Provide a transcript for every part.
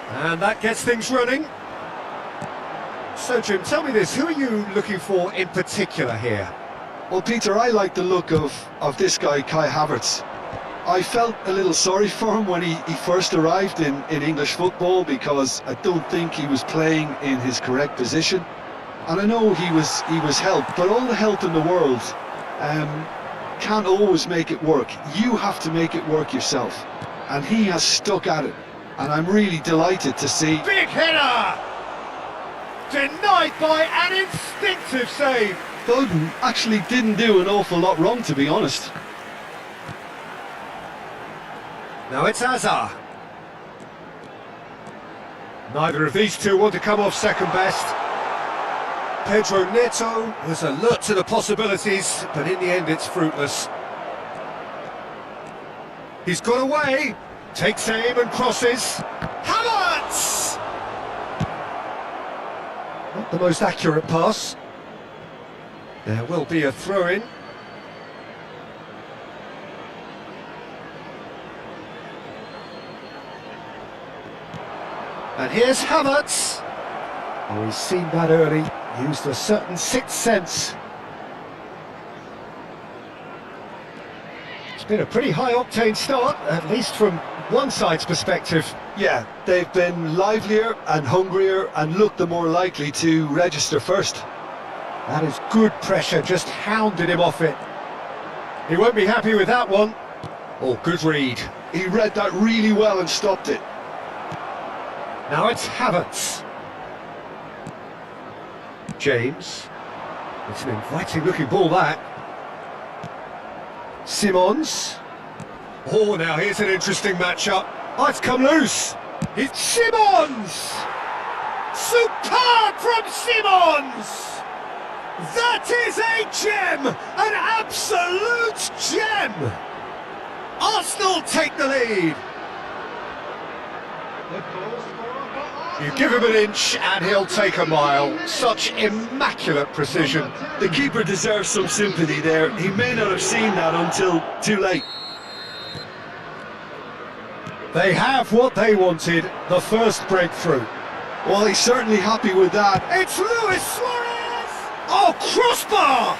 And that gets things running. So Jim, tell me this, who are you looking for in particular here? Well, Peter, I like the look of this guy, Kai Havertz. I felt a little sorry for him when he first arrived in English football, because I don't think he was playing in his correct position. And I know he was helped, but all the help in the world can't always make it work. You have to make it work yourself. And he has stuck at it. And I'm really delighted to see... Big header! Denied by an instinctive save. Foden actually didn't do an awful lot wrong, to be honest. Now it's Hazard. Neither of these two want to come off second best. Pedro Neto was alert to the possibilities, but in the end it's fruitless. He's got away, takes aim and crosses. Havertz! Not the most accurate pass. There will be a throw-in. And here's Havertz. Oh, he's seen that early, used a certain sixth sense. It's been a pretty high-octane start, at least from one side's perspective. Yeah, they've been livelier and hungrier and looked the more likely to register first. That is good pressure, just hounded him off it. He won't be happy with that one. Oh, good read. He read that really well and stopped it. Now it's Havertz. James. It's an inviting-looking ball, that. Simons. Oh, now here's an interesting matchup. Oh, it's come loose. It's Simons! Superb from Simons! That is a gem! An absolute gem! Arsenal take the lead. You give him an inch and he'll take a mile. Such immaculate precision. The keeper deserves some sympathy there. He may not have seen that until too late. They have what they wanted, the first breakthrough. Well, he's certainly happy with that. It's Luis Suarez! Oh, crossbar!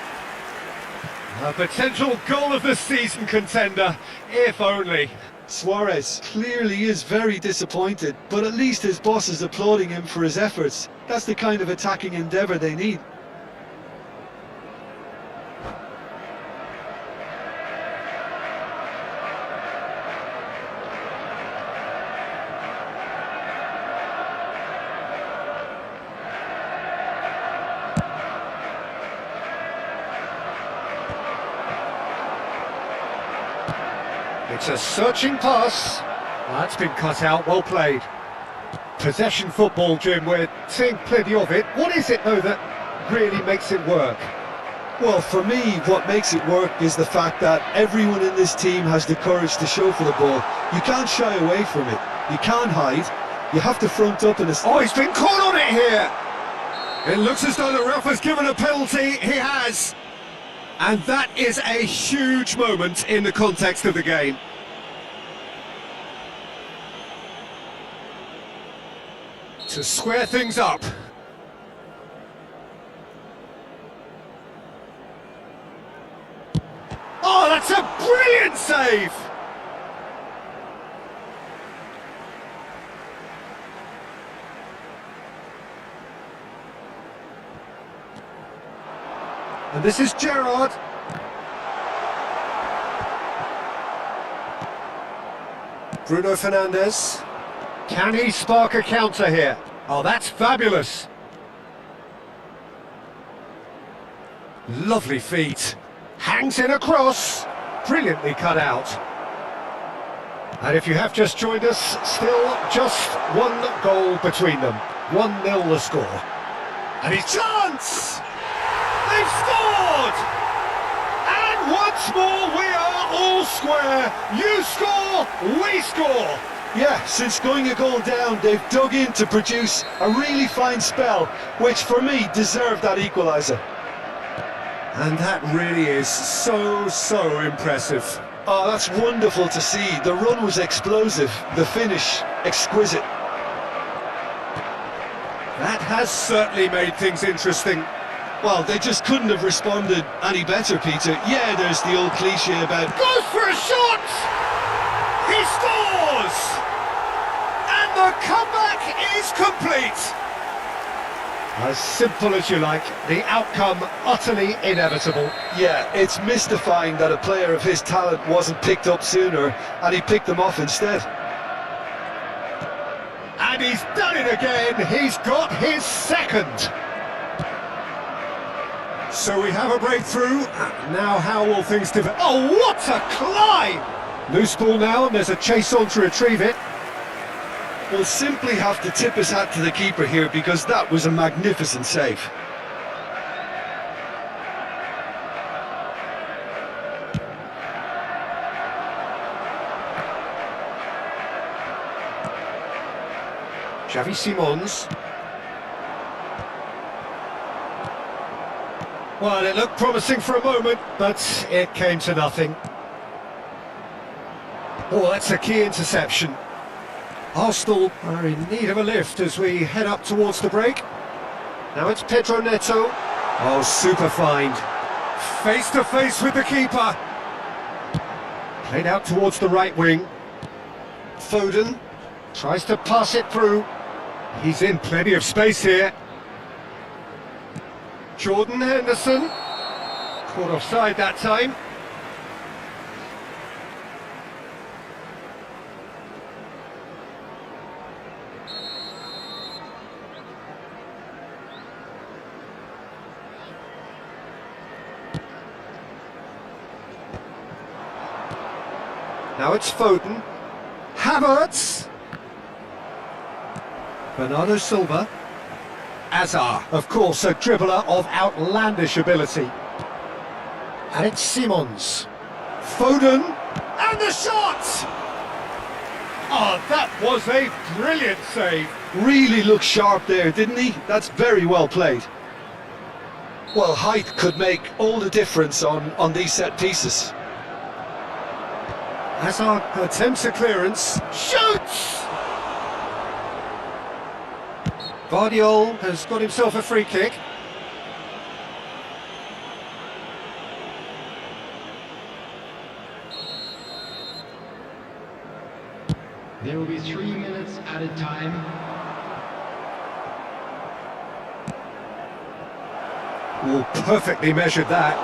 A potential goal of the season contender, if only. Suarez clearly is very disappointed, but at least his boss is applauding him for his efforts. That's the kind of attacking endeavour they need. It's a searching pass. That's been cut out, well played. Possession football, Jim, we're seeing plenty of it. What is it, though, that really makes it work? Well, for me, what makes it work is the fact that everyone in this team has the courage to show for the ball. You can't shy away from it. You can't hide. You have to front up in a... Oh, he's been caught on it here! It looks as though the ref has given a penalty. He has! And that is a huge moment in the context of the game. To square things up. Oh, that's a brilliant save! And this is Gerrard. Bruno Fernandes. Can he spark a counter here? Oh, that's fabulous. Lovely feet. Hangs in a cross. Brilliantly cut out. And if you have just joined us, still just one goal between them. 1-0 the score. And his chance! They've scored! And once more we are all square. You score, we score. Yeah, since going a goal down, they've dug in to produce a really fine spell, which for me deserved that equaliser. And that really is so impressive. Oh, that's wonderful to see. The run was explosive, the finish exquisite. That has certainly made things interesting. Well, they just couldn't have responded any better, Peter. Yeah, there's the old cliche about... Goes for a shot! He scores! And the comeback is complete! As simple as you like, the outcome utterly inevitable. Yeah, it's mystifying that a player of his talent wasn't picked up sooner, and he picked them off instead. And he's done it again, he's got his second. So we have a breakthrough. Now how will things develop? Oh, what a climb! Loose ball now, and there's a chase on to retrieve it. We'll simply have to tip his hat to the keeper here, because that was a magnificent save. Xavi Simons. Well, it looked promising for a moment, but it came to nothing. Oh, that's a key interception. Arsenal are in need of a lift as we head up towards the break. Now it's Pedro Neto. Oh, super find. Face to face with the keeper. Played out towards the right wing. Foden tries to pass it through. He's in plenty of space here. Jordan Henderson. Caught offside that time. Now it's Foden. Havertz. Bernardo Silva. Azar, of course, a dribbler of outlandish ability. And it's Simons. Foden. And the shot! Oh, that was a brilliant save. Really looked sharp there, didn't he? That's very well played. Well, height could make all the difference on these set pieces. Hazard attempts a clearance. Shoots! Guardiola has got himself a free kick. There will be 3 minutes added time. Oh, perfectly measured that.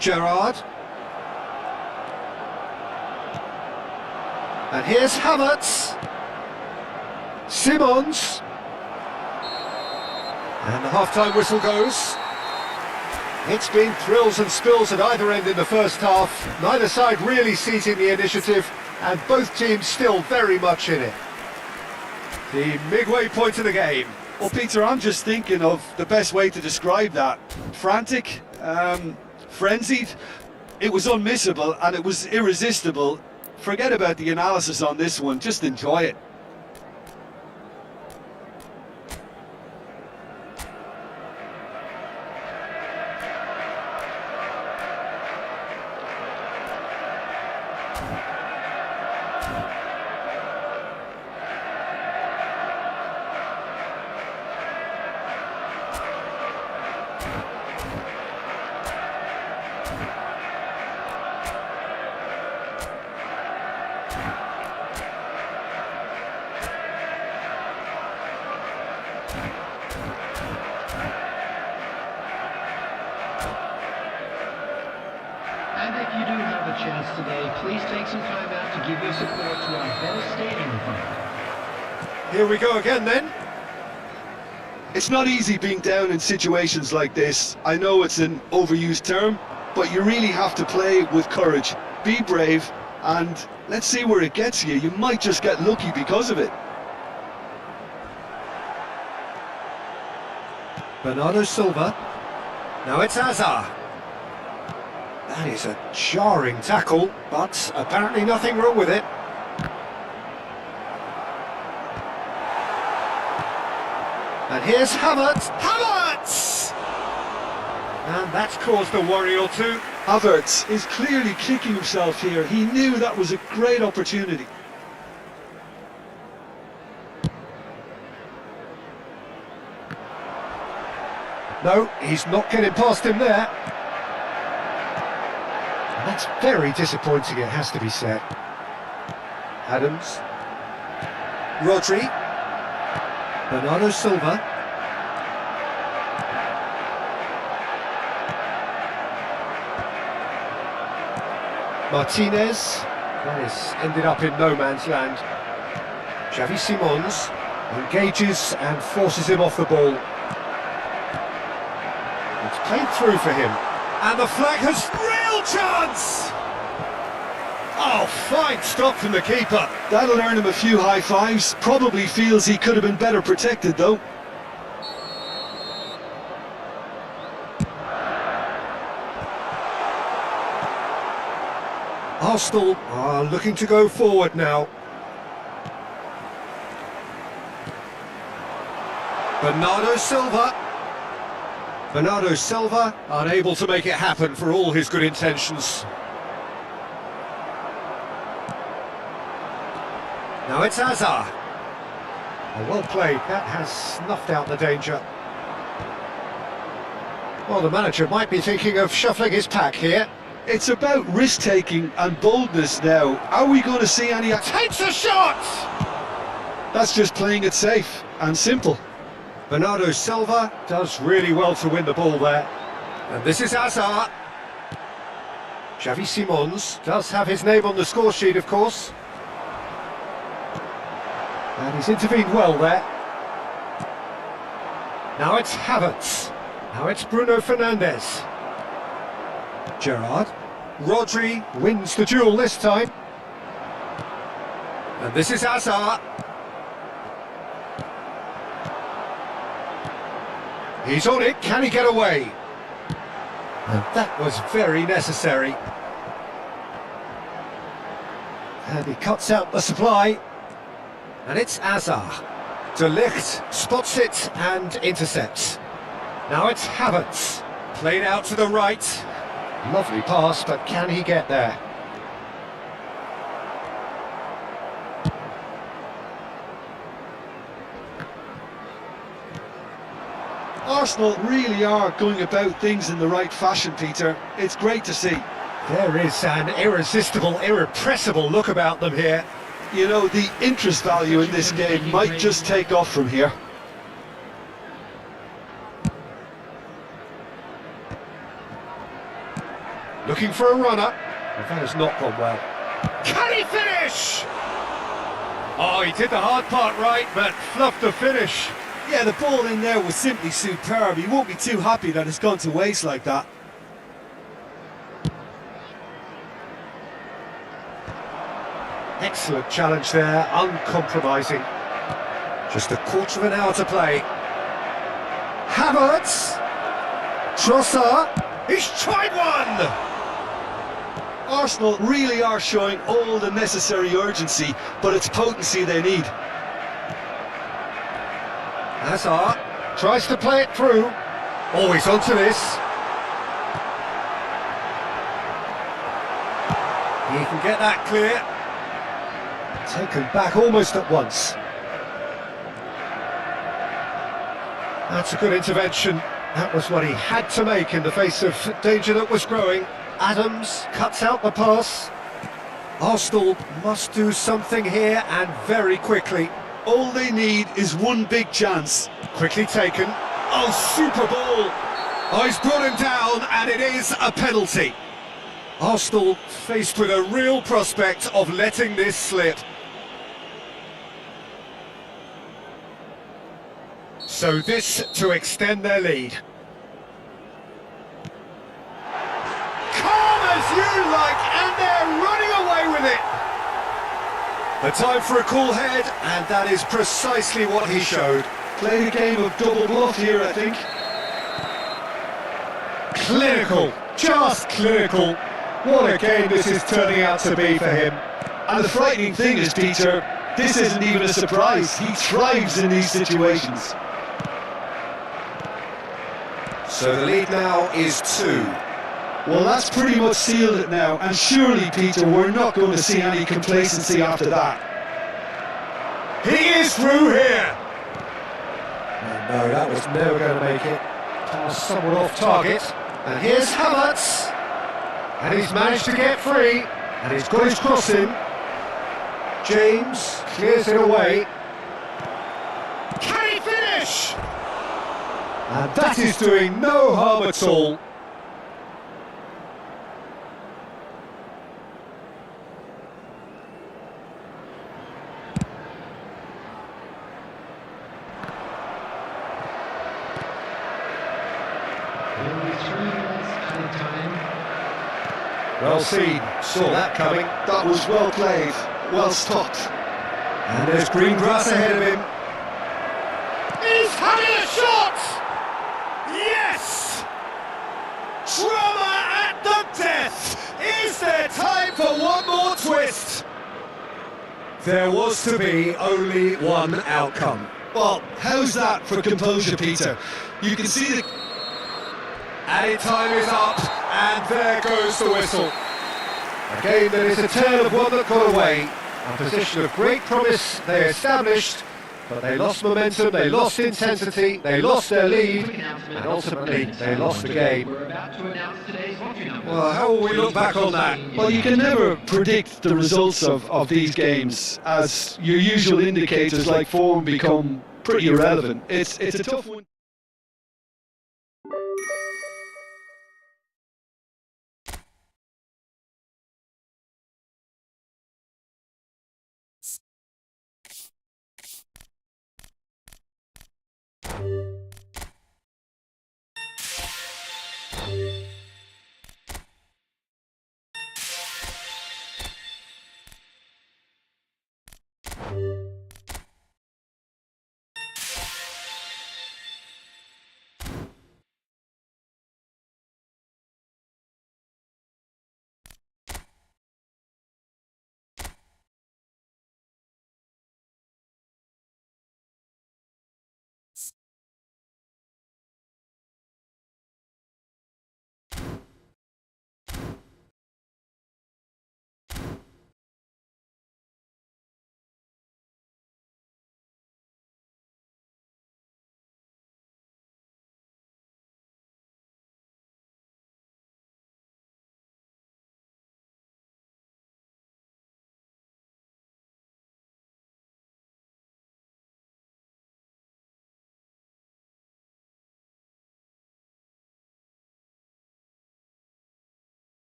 Gerrard. And here's Havertz. Simons. And the half-time whistle goes. It's been thrills and spills at either end in the first half. Neither side really seizing the initiative, and both teams still very much in it. The midway point of the game. Well, Peter, I'm just thinking of the best way to describe that. Frantic, frenzied. It was unmissable and it was irresistible. Forget about the analysis on this one, just enjoy it. And if you do have a chance today, please take some time out to give your support to our best stadium fund. Here we go again then. It's not easy being down in situations like this. I know it's an overused term, but you really have to play with courage. Be brave, and let's see where it gets you. You might just get lucky because of it. Bernardo Silva. Now it's Azar. That is a jarring tackle, but apparently nothing wrong with it. And here's Havertz. Havertz! And that's caused a worry or two. Havertz is clearly kicking himself here. He knew that was a great opportunity. No, he's not getting past him there. And that's very disappointing, it has to be said. Adams. Rodri. Bernardo Silva. Martinez. That is ended up in no man's land. Xavi Simons engages and forces him off the ball. It's played through for him. And the flag has real chance! Oh, fine stop from the keeper. That'll earn him a few high fives. Probably feels he could have been better protected though. Arsenal are looking to go forward now. Bernardo Silva. Bernardo Silva unable to make it happen for all his good intentions. Now it's Hazard. Oh, well played, that has snuffed out the danger. Well, the manager might be thinking of shuffling his pack here. It's about risk-taking and boldness now. Are we going to see any... Takes a shot! That's just playing it safe and simple. Bernardo Silva does really well to win the ball there. And this is Hazard. Xavi Simons does have his name on the score sheet, of course. And he's intervened well there. Now it's Havertz. Now it's Bruno Fernandes. Gerrard. Rodri wins the duel this time. And this is Hazard. He's on it, can he get away? And that was very necessary. And he cuts out the supply. And it's Hazard. De Ligt spots it and intercepts. Now it's Havertz. Played out to the right. Lovely pass, but can he get there? Arsenal really are going about things in the right fashion, Peter. It's great to see. There is an irresistible, irrepressible look about them here. You know, the interest value in this game might just take off from here. Looking for a runner. Well, that has not gone well. Can he finish? Oh, he did the hard part right, but fluffed the finish. Yeah, the ball in there was simply superb. He won't be too happy that it's gone to waste like that. Excellent challenge there, uncompromising. Just a quarter of an hour to play. Havertz! Trossard! He's tried one! Arsenal really are showing all the necessary urgency, but it's potency they need. Hazard tries to play it through. Always onto this. He can get that clear. Taken back almost at once. That's a good intervention. That was what he had to make in the face of danger that was growing. Adams cuts out the pass. Arsenal must do something here, and very quickly. All they need is one big chance. Quickly taken. Oh, super ball! Oh, he's brought him down, and it is a penalty. Arsenal faced with a real prospect of letting this slip. So this to extend their lead. Calm as you like, and they're running away with it. The time for a cool head, and that is precisely what he showed. Played a game of double bluff here, I think. Clinical, just clinical. What a game this is turning out to be for him. And the frightening thing is, Peter, this isn't even a surprise. He thrives in these situations. So the lead now is 2. Well, that's pretty much sealed it now, and surely, Peter, we're not going to see any complacency after that. He is through here! Oh, no, that was never going to make it. Somewhat off target. And here's Havertz. And he's managed to get free. And he's got his cross in. James clears it away. Can he finish? And that is doing no harm at all. Only 3 minutes added time. Well seen, saw that coming. That was well played, well stopped. And there's green grass ahead of him. He's having a shot! Yes! Drama at the death! Is there time for one more twist? There was to be only one outcome. Well, how's that for composure, Peter? You can see the... Added time is up, and there goes the whistle. A game that is a tale of one that got away. A position of great promise they established, but they lost momentum, they lost intensity, they lost their lead, and ultimately they lost the game. We're about to announce today's lottery number. Well, how will we look back on that? Well, you can never predict the results of these games, as your usual indicators like form become pretty irrelevant. It's a tough one.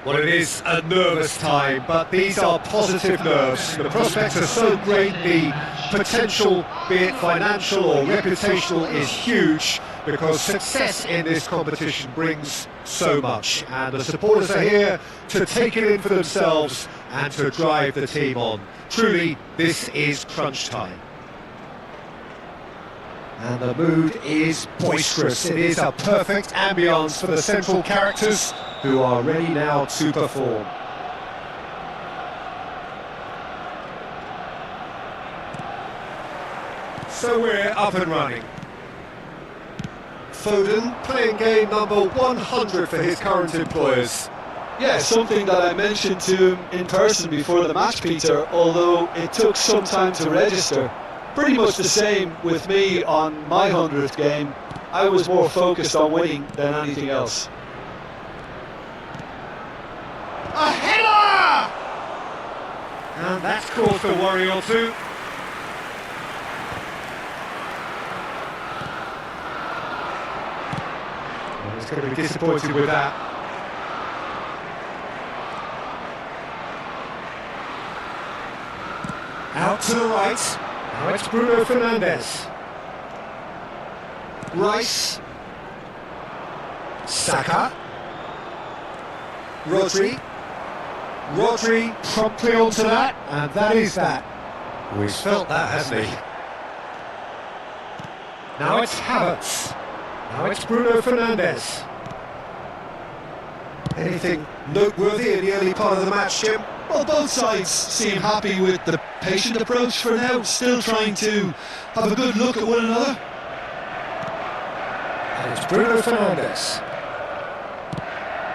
Well, it is a nervous time, but these are positive nerves. The prospects are so great, the potential, be it financial or reputational, is huge, because success in this competition brings so much, and the supporters are here to take it in for themselves and to drive the team on. Truly, this is crunch time. And the mood is boisterous. It is a perfect ambience for the central characters, who are ready now to perform. So we're up and running. Foden playing game number 100 for his current employers. Yeah, something that I mentioned to him in person before the match, Peter, although it took some time to register. Pretty much the same with me on my 100th game. I was more focused on winning than anything else. A header! And that's caused a worry or two. Well, he's going to be disappointed with that. Out to the right. Now it's Bruno Fernandes. Rice. Saka. Rodri promptly onto that, and that is that. Oh, he's felt that, hasn't he? Now it's Havertz. Now it's Bruno Fernandes. Anything noteworthy in the early part of the match, Jim? Well, both sides seem happy with the patient approach for now, still trying to have a good look at one another. And it's Bruno Fernandes.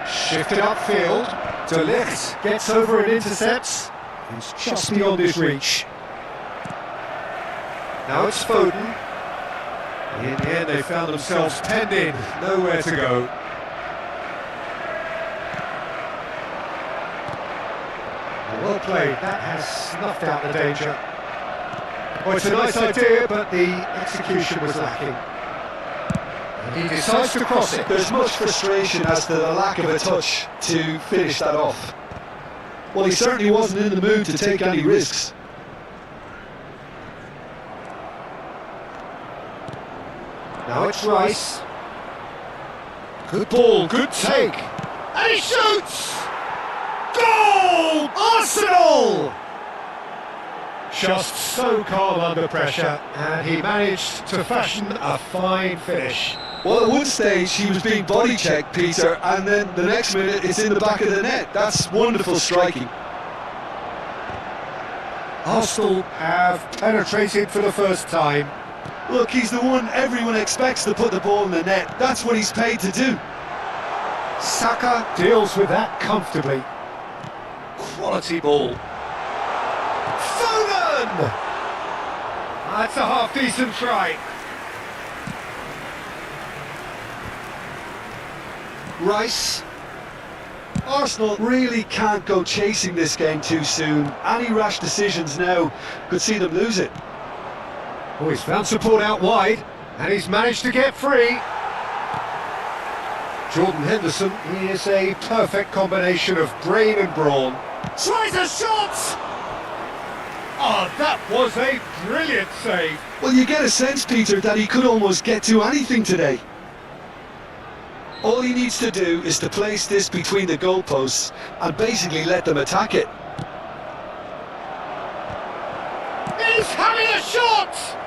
Shifted upfield. De Ligt gets over and intercepts. He's just beyond his reach. Now it's Foden. In the end, they found themselves penned in, nowhere to go. Well played, that has snuffed out the danger. Well, it's a nice idea, but the execution was lacking. And he decides to cross it. There's much frustration as to the lack of a touch to finish that off. Well, he certainly wasn't in the mood to take any risks. Now it's Rice. Good ball, good take. And he shoots! Goal! Arsenal! Just so calm under pressure, and he managed to fashion a fine finish. Well, at one stage he was being body checked, Peter, and then the next minute it's in the back of the net. That's wonderful striking. Arsenal have penetrated for the first time. Look, he's the one everyone expects to put the ball in the net. That's what he's paid to do. Saka deals with that comfortably. Quality ball. Foden! That's a half-decent try. Rice. Arsenal really can't go chasing this game too soon. Any rash decisions now could see them lose it. Oh, he's found support out wide, and he's managed to get free. Jordan Henderson, he is a perfect combination of brain and brawn. Tries a shot! Oh, that was a brilliant save. Well, you get a sense, Peter, that he could almost get to anything today. All he needs to do is to place this between the goalposts and basically let them attack it. He's having a shot!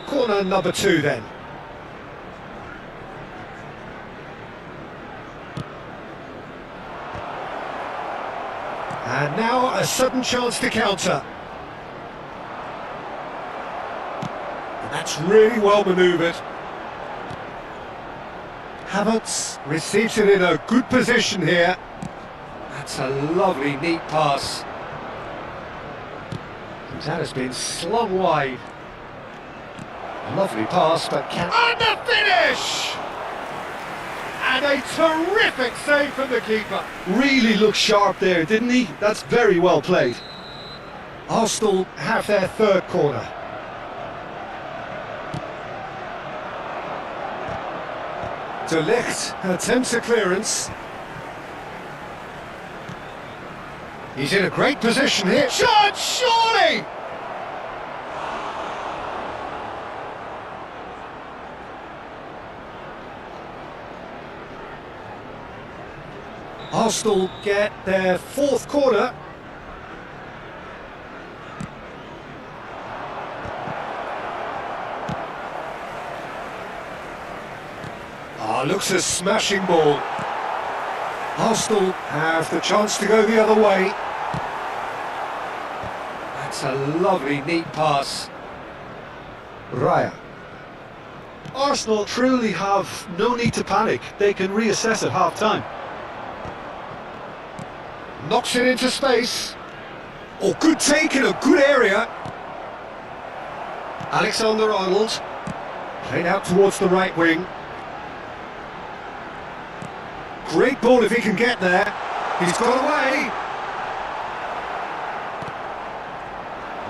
Corner number 2 then. And now a sudden chance to counter. And that's really well manoeuvred. Havertz receives it in a good position here. That's a lovely, neat pass. And that has been slung wide. Lovely pass, but and the finish! And a terrific save from the keeper. Really looked sharp there, didn't he? That's very well played. Arsenal have their third corner. De Ligt attempts a clearance. He's in a great position here. Shot, surely! Arsenal get their fourth corner. Looks a smashing ball. Arsenal have the chance to go the other way. That's a lovely, neat pass. Raya. Arsenal truly have no need to panic. They can reassess at half-time. Knocks it into space. Oh, good take in a good area. Alexander-Arnold. Played out towards the right wing. Great ball if he can get there. He's got away.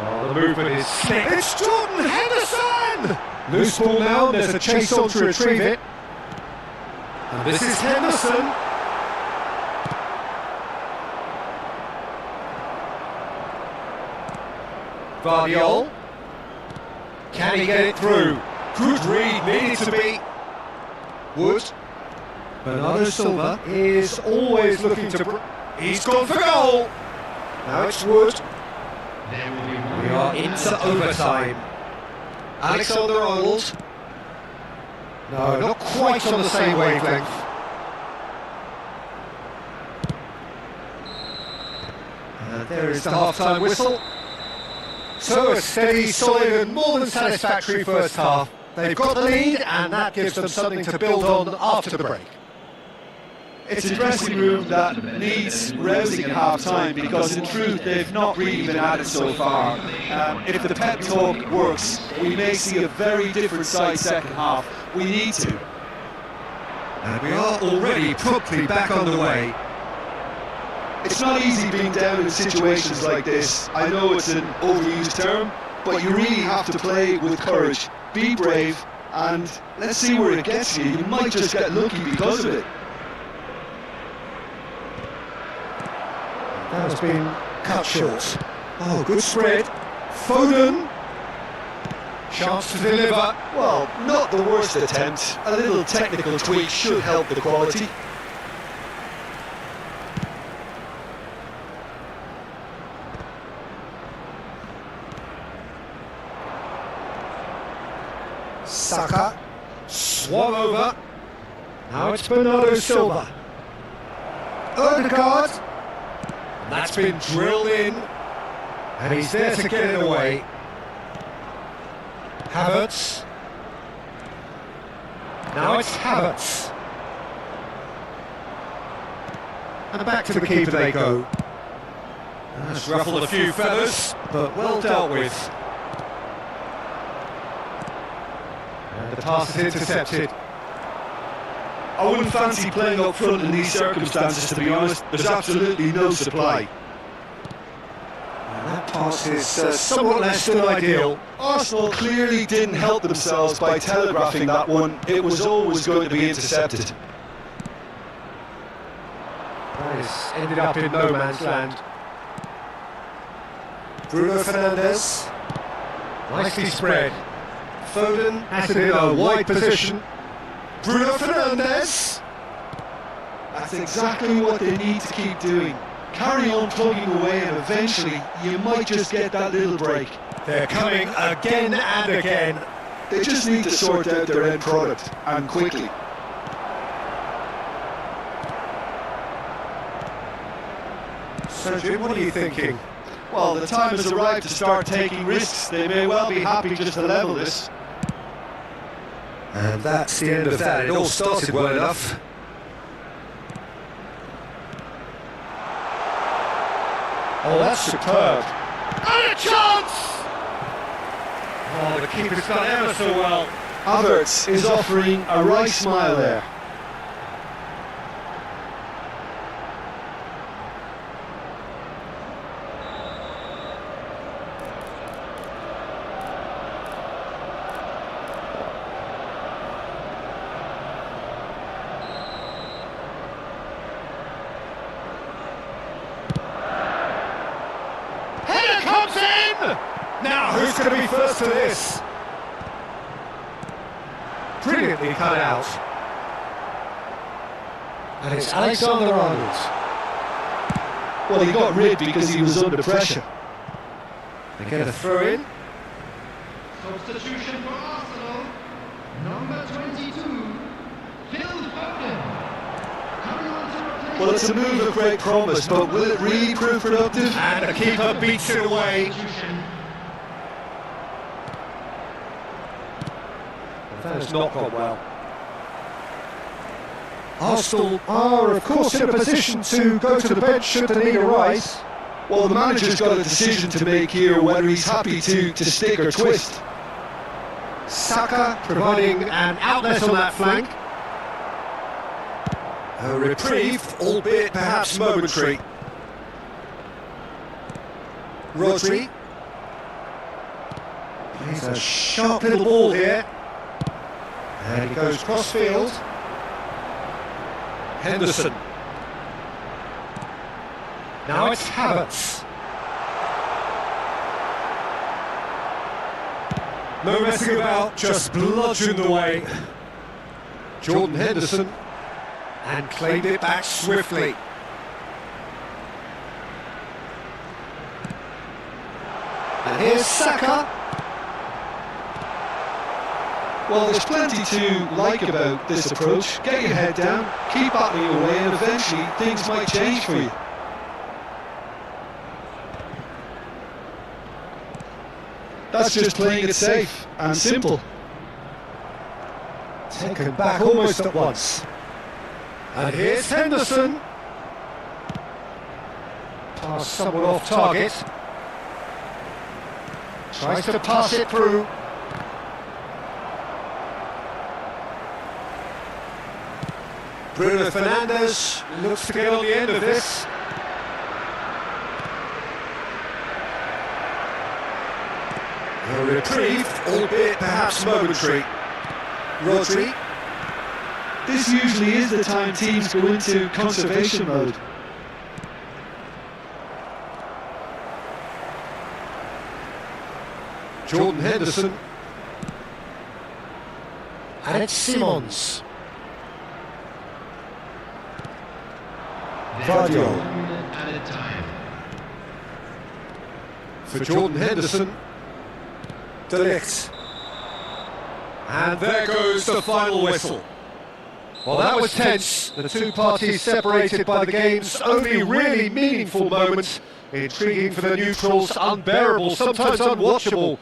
Oh, the movement is slick. It's Jordan Henderson! Loose ball now, there's a chase on to retrieve it. And this is Henderson. Vardiol. Can he get it through? Good read, needed to be. Wood. Bernardo Silva is always looking to... He's gone for goal! Now it's Wood. We are into overtime. Alexander-Arnold. No, not quite on the same wavelength. And there is the half-time whistle. So a steady, solid and more than satisfactory first half. They've got the lead and that gives them something to build on after the break. It's a dressing room that needs rousing at half-time because in truth they've not really been at it so far. If the pep talk works, we may see a very different side second half. We need to. And we are already promptly back on the way. It's not easy being down in situations like this. I know it's an overused term, but you really have to play with courage, be brave, and let's see where it gets you. You might just get lucky because of it. That has been cut short. Oh, good spread. Foden. Chance to deliver. Well, not the worst attempt. A little technical tweak should help the quality. Saka. Swung over. Now it's Bernardo Silva. Odegaard. That's been drilled in, and he's there to get it away. Havertz. Now it's Havertz. And back to the keeper they go. That's ruffled a few feathers, but well dealt with. And the pass is intercepted. I wouldn't fancy playing up front in these circumstances, to be honest. There's absolutely no supply. And that pass is somewhat less than ideal. Arsenal clearly didn't help themselves by telegraphing that one. It was always going to be intercepted. That has ended up in no man's land. Bruno Fernandes. Nicely spread. Foden has it in a wide position. Bruno Fernandes. That's exactly what they need to keep doing. Carry on plugging away and eventually you might just get that little break. They're coming again and again. They just need to sort out their end product, and quickly. So Jim, what are you thinking? Well, the time has arrived to start taking risks. They may well be happy just to level this. And that's the end of that. It all started well enough. Oh, that's superb. And a chance! Oh, the keeper's done ever so well. Havertz is offering a right smile there. Who's going to be first to this? Brilliantly cut out. And it's Alexander-Arnold. Well, he got rid because he was under pressure. They get a throw in. Substitution for Arsenal, number 22, Phil Foden. Coming on to replace Well, it's a move of great promise, but will it really prove productive? And the keeper beats it away. That has not gone well. Arsenal are, of course, in a position to go to the bench should the need arise. Well, the manager's got a decision to make here, whether he's happy to stick or twist. Saka providing an outlet on that flank. A reprieve, albeit perhaps momentary. Rodri. Plays a sharp little ball here. And he goes cross-field. Henderson. Now it's Havertz. No messing about, just bludgeoned away. Jordan Henderson. And claimed it back swiftly. And here's Saka. Well, there's plenty to like about this approach. Get your head down, keep battling away, and eventually things might change for you. That's just playing it safe and simple. Taken back almost at once. And here's Henderson. Pass somewhat off target. Tries to pass it through. Bruno Fernandes looks to get on the end of this. A reprieve, albeit perhaps momentary. Rodri. This usually is the time teams go into conservation mode. Jordan Henderson. And it's Simons. Vardiol. Added time. For Jordan Henderson. De Ligt. And there goes the final whistle. Well, that was tense. The two parties separated by the game's only really meaningful moment. Intriguing for the neutrals, unbearable, sometimes unwatchable.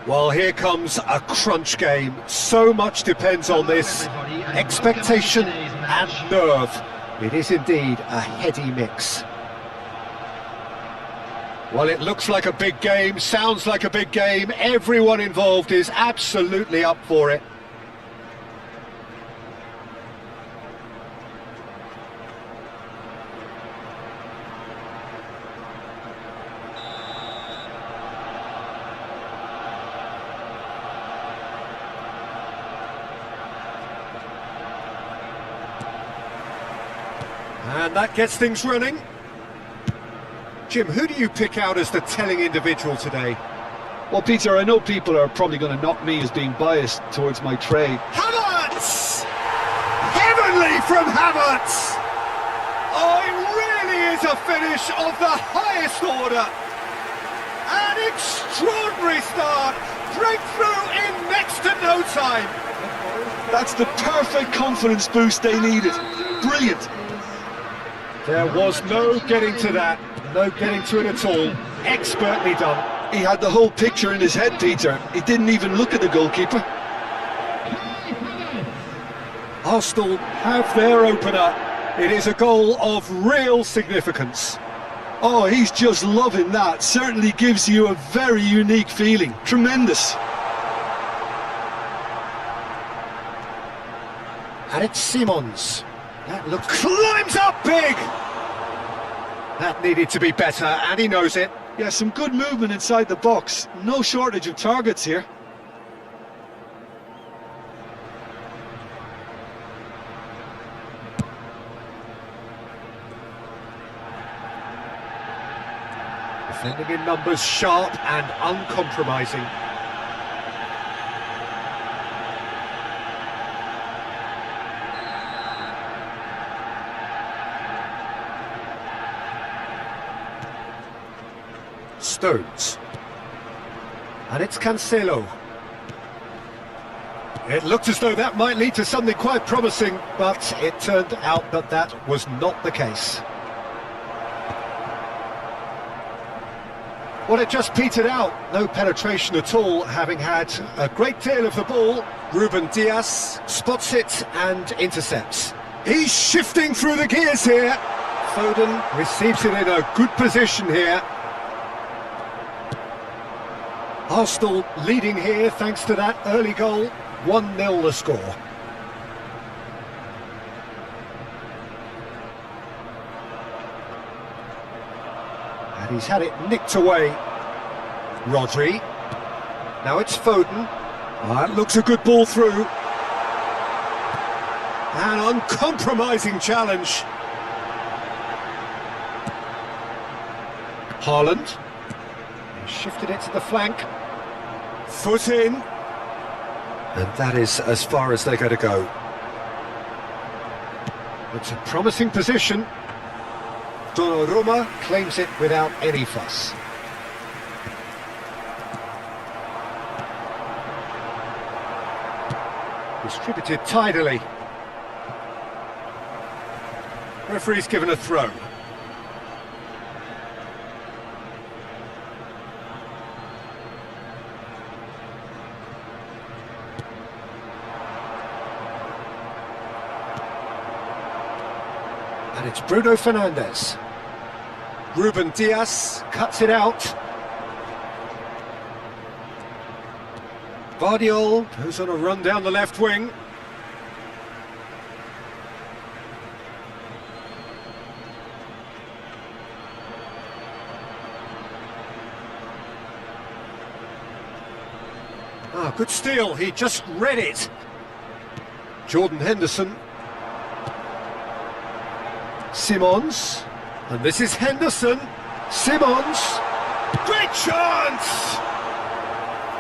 Well, here comes a crunch game. So much depends on this. Expectation and nerve. It is indeed a heady mix. Well, it looks like a big game, sounds like a big game. Everyone involved is absolutely up for it. And that gets things running. Jim, who do you pick out as the telling individual today? Well, Peter, I know people are probably going to knock me as being biased towards my trade. Havertz! Heavenly from Havertz! Oh, it really is a finish of the highest order. An extraordinary start. Breakthrough in next to no time. That's the perfect confidence boost they needed. Brilliant. There was no getting to that, no getting to it at all. Expertly done. He had the whole picture in his head, Peter. He didn't even look at the goalkeeper. Arsenal have their opener. It is a goal of real significance. Oh, he's just loving that. Certainly gives you a very unique feeling. Tremendous. And it's Simons. That look climbs up big! That needed to be better, and he knows it. Yeah, some good movement inside the box. No shortage of targets here. Defending in numbers, sharp and uncompromising. Stones. And it's Cancelo. It looked as though that might lead to something quite promising, but it turned out that that was not the case. Well, it just petered out. No penetration at all, having had a great deal of the ball. Ruben Dias spots it and intercepts. He's shifting through the gears here. Foden receives it in a good position here. Arsenal leading here thanks to that early goal. 1-0 the score. And he's had it nicked away. Rodri. Now it's Foden. That looks a good ball through. An uncompromising challenge. Haaland. Shifted it to the flank. Foot in. And that is as far as they're going to go. It's a promising position. Donnarumma claims it without any fuss. Distributed tidily. Referee's given a throw. And it's Bruno Fernandes. Ruben Dias cuts it out. Guardiola, who's on a run down the left wing. Ah, good steal, he just read it. Jordan Henderson. Simons, and this is Henderson. Simons, great chance!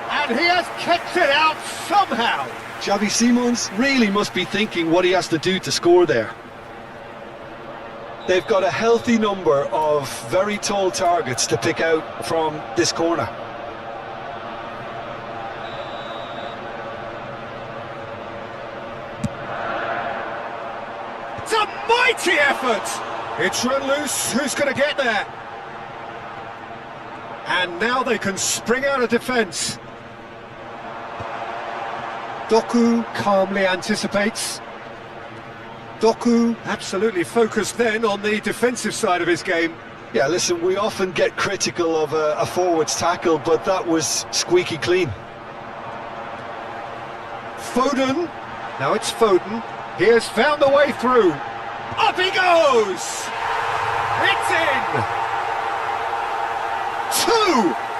And he has kept it out somehow. Xavi Simons really must be thinking what he has to do to score there. They've got a healthy number of very tall targets to pick out from this corner. It's a mighty effort! It's run loose, who's going to get there? And now they can spring out of defence. Doku calmly anticipates. Doku absolutely focused then on the defensive side of his game. Yeah, listen, we often get critical of a forward's tackle, but that was squeaky clean. Foden. Now it's Foden. He has found the way through. Up he goes! It's in!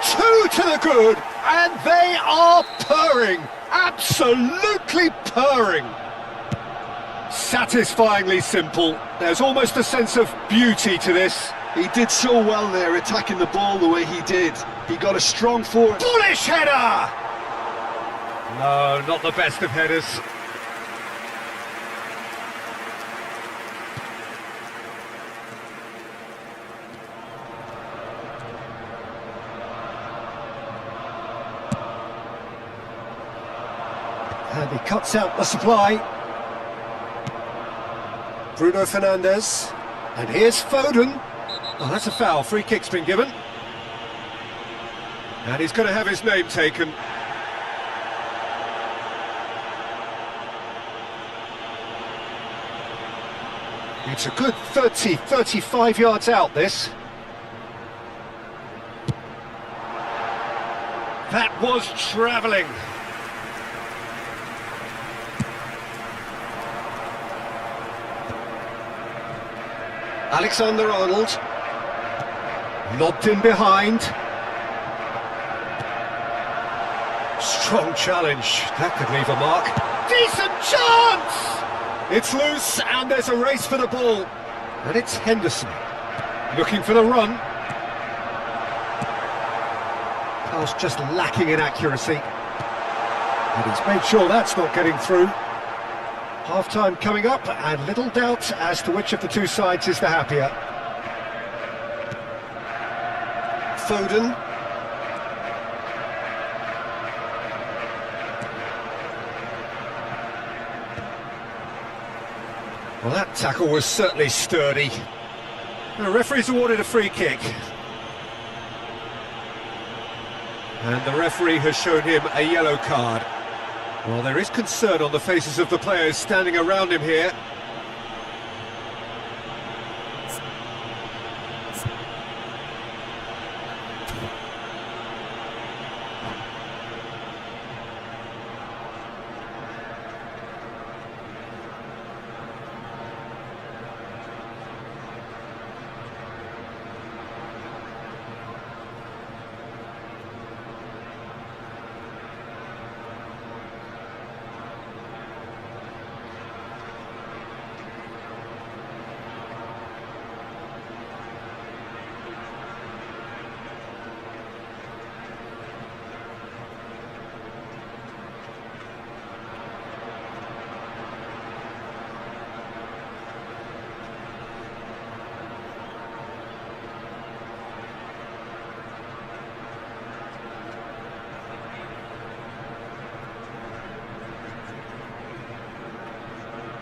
Two to the good, and they are purring. Absolutely purring. Satisfyingly simple. There's almost a sense of beauty to this. He did so well there, attacking the ball the way he did. He got a strong forward. Bullish header! No, not the best of headers. And he cuts out the supply. Bruno Fernandes. And here's Foden. Oh, that's a foul. Free kick's been given. And he's going to have his name taken. It's a good 35 yards out, this. That was travelling. Alexander-Arnold. Lobbed in behind. Strong challenge. That could leave a mark. Decent chance! It's loose and there's a race for the ball. And it's Henderson. Looking for the run. Pass just lacking in accuracy. And he's made sure that's not getting through. Half-time coming up, and little doubt as to which of the two sides is the happier. Foden. Well, that tackle was certainly sturdy. The referee's awarded a free kick. And the referee has shown him a yellow card. Well, there is concern on the faces of the players standing around him here.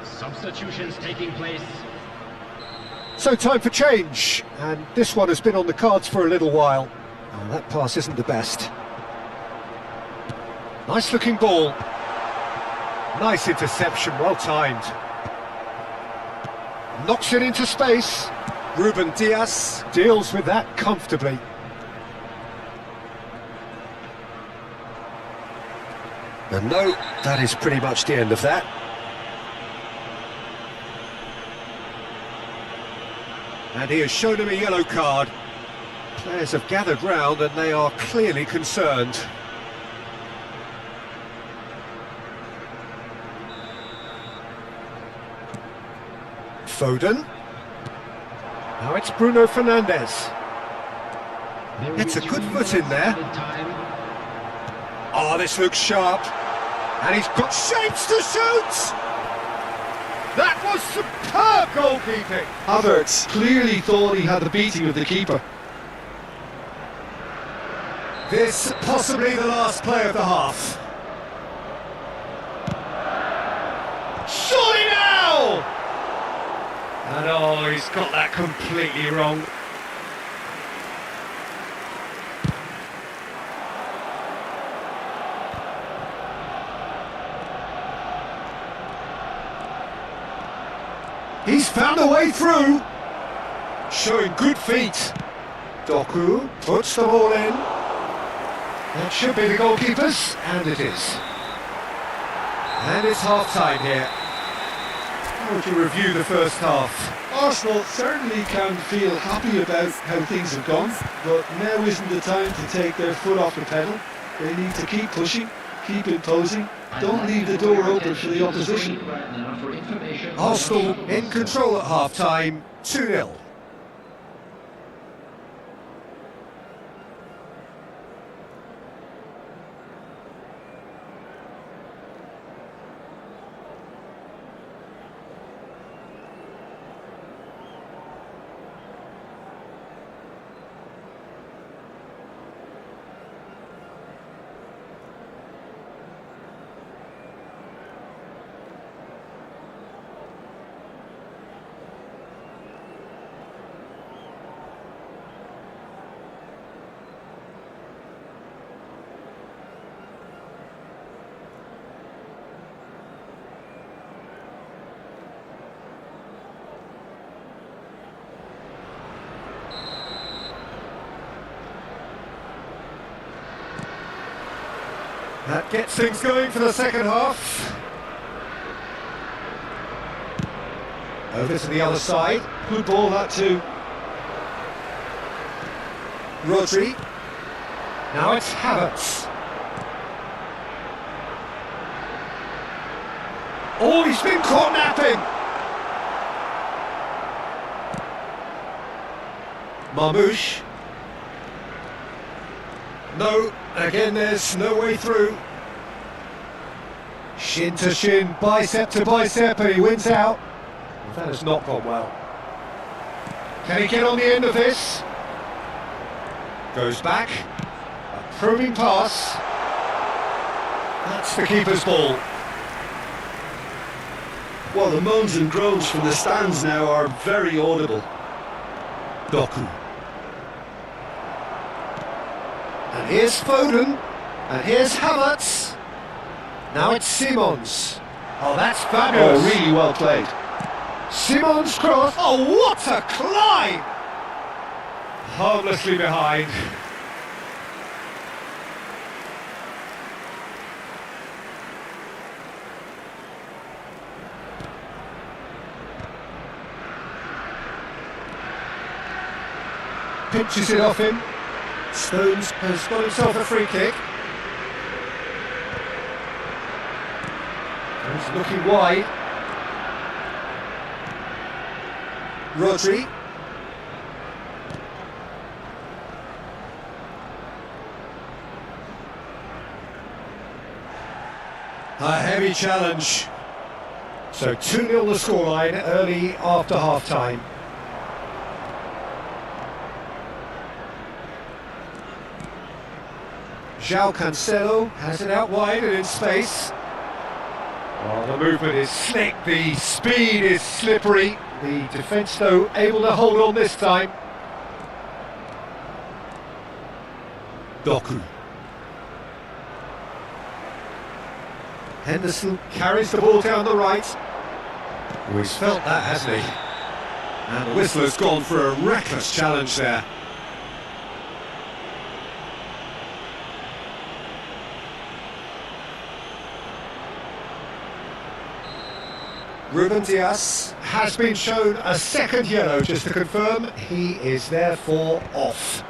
Substitutions taking place. So time for change, and this one has been on the cards for a little while. Oh, that pass isn't the best. Nice looking ball. Nice interception, well timed. Knocks it into space. Ruben Diaz deals with that comfortably. And no, that is pretty much the end of that. And he has shown him a yellow card. Players have gathered round and they are clearly concerned. Foden. Now it's Bruno Fernandes. It's a good foot in there. Oh, this looks sharp. And he's got shapes to shoot! That was superb goalkeeping! Havertz clearly thought he had the beating of the keeper. This possibly the last play of the half. Surely now! And oh, he's got that completely wrong. He's found a way through. Showing good feet. Doku puts the ball in. That should be the goalkeepers, and it is. And it's half-time here. How would you review the first half? Arsenal certainly can feel happy about how things have gone, but now isn't the time to take their foot off the pedal. They need to keep pushing, keep imposing, don't leave the door open for the opposition. Arsenal in control at half-time, 2-0. That gets things going for the second half. Over to the other side. Good ball, that too. Rodri. Now it's Havertz. Oh, he's been caught napping. Marmouche. No, again there's no way through. Shin to shin, bicep to bicep, and he wins out. Well, that has not gone well. Can he get on the end of this? Goes back. A probing pass. That's the keeper's ball. Well, the moans and groans from the stands now are very audible. Doku. And here's Foden, and here's Havertz. Now it's Simons. Oh, that's fabulous. Oh, really well played. Simons cross. Oh, what a climb! Harmlessly behind. Pinches it off him. Stones has got himself a free kick. He's looking wide. Rodri. A heavy challenge. So 2-0 the scoreline early after half-time. João Cancelo has it out wide and in space. Oh, the movement is slick, the speed is slippery. The defence, though, able to hold on this time. Doku. Henderson carries the ball down the right. Oh, he's felt that, hasn't he? And the whistler's gone for a reckless challenge there. Ruben Dias has been shown a second yellow, just to confirm. He is therefore off.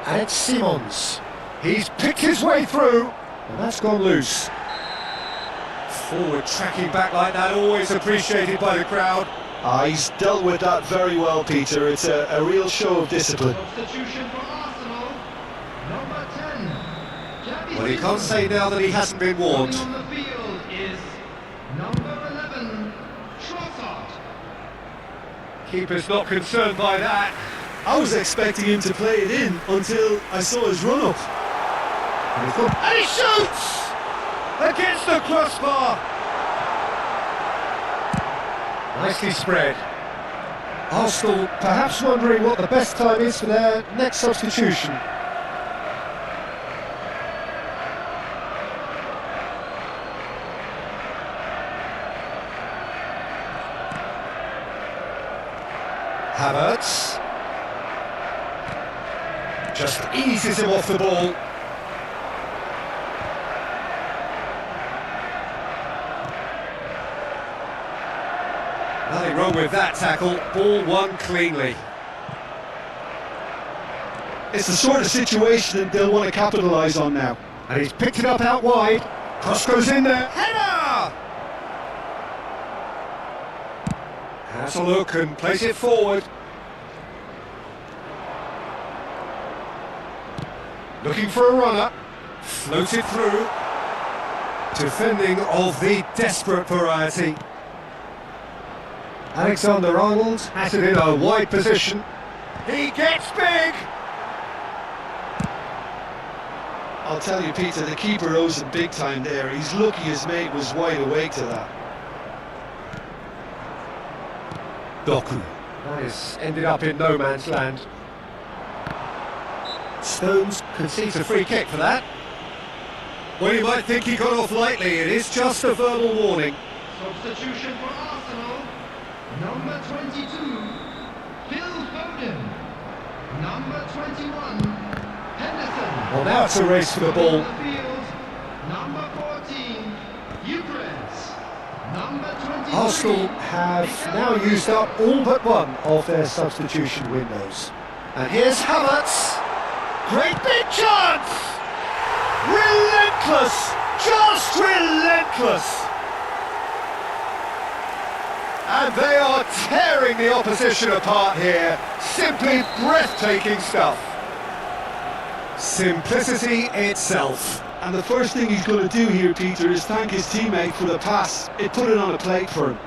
And it's Simons. He's picked his way through, and that's gone loose. Forward tracking back like that, always appreciated by the crowd. He's dealt with that very well, Peter. It's a real show of discipline. Substitution for Arsenal, number 10. Well, he can't say now that he hasn't been warned. On the field is number 11, Trossard. Keeper's not concerned by that. I was expecting him to play it in until I saw his run-up. And he shoots! Against the crossbar! Nicely spread. Arsenal perhaps wondering what the best time is for their next substitution. Havertz. Just eases him off the ball. Nothing wrong with that tackle. Ball won cleanly. It's the sort of situation that they'll want to capitalise on now. And he's picked it up out wide. Cross goes in there. Header! Has a look and plays it forward. Looking for a runner. Floated through. Defending of the desperate variety. Alexander-Arnold has it in a wide position. He gets big! I'll tell you, Peter, the keeper owes him big time there. He's lucky his mate was wide awake to that. Doku. That has ended up in no man's land. Stones concedes a free kick for that. Well, you might think he got off lightly. It is just a verbal warning. Substitution for Arsenal. Number 22, Phil Foden. Number 21, Henderson. Well, now it's a race for the ball. In the field, number 14, Eucharist. Number 23. Arsenal have now used up all but one of their substitution windows. And here's Havertz. Great big chance! Relentless! Just relentless! And they are tearing the opposition apart here. Simply breathtaking stuff. Simplicity itself. And the first thing he's going to do here, Peter, is thank his teammate for the pass. It put it on a plate for him.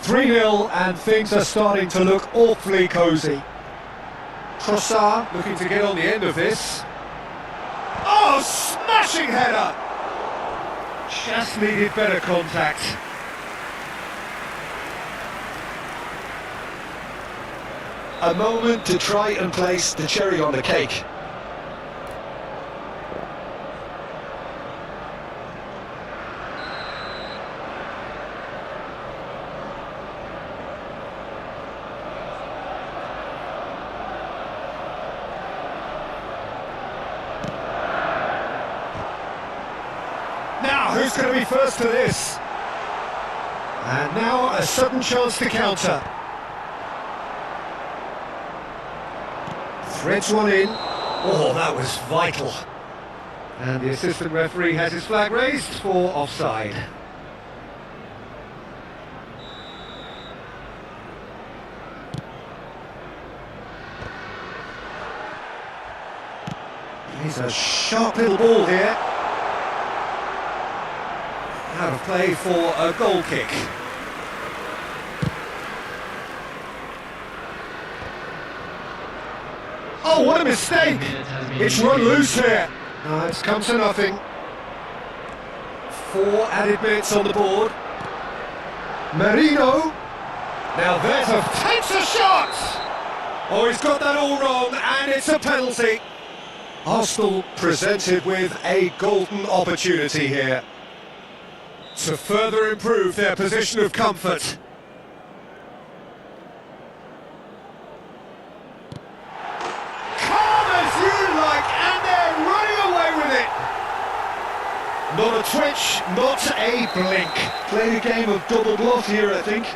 3-0 and things are starting to look awfully cosy. Trossard looking to get on the end of this. Oh, smashing header! Just needed better contact. A moment to try and place the cherry on the cake. Now, who's going to be first to this? And now a sudden chance to counter. Threads one in. Oh, that was vital. And the assistant referee has his flag raised for offside. He's a sharp little ball here. Out of play for a goal kick. Oh, what a mistake! It's run loose here. It's come to nothing. 4 added minutes on the board. Merino. Now there's takes a shot! Oh, he's got that all wrong, and it's a penalty. Arsenal presented with a golden opportunity here to further improve their position of comfort. Calm as you like, and they're running away with it. Not a twitch, not a blink. Played a game of double bluff here, I think.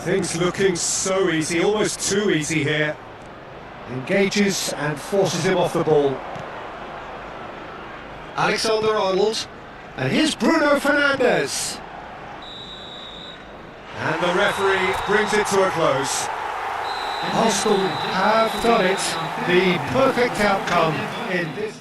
Things looking so easy, almost too easy here. Engages and forces him off the ball. Alexander-Arnold. And here's Bruno Fernandes. And the referee brings it to a close. Arsenal have done it. The perfect outcome in this.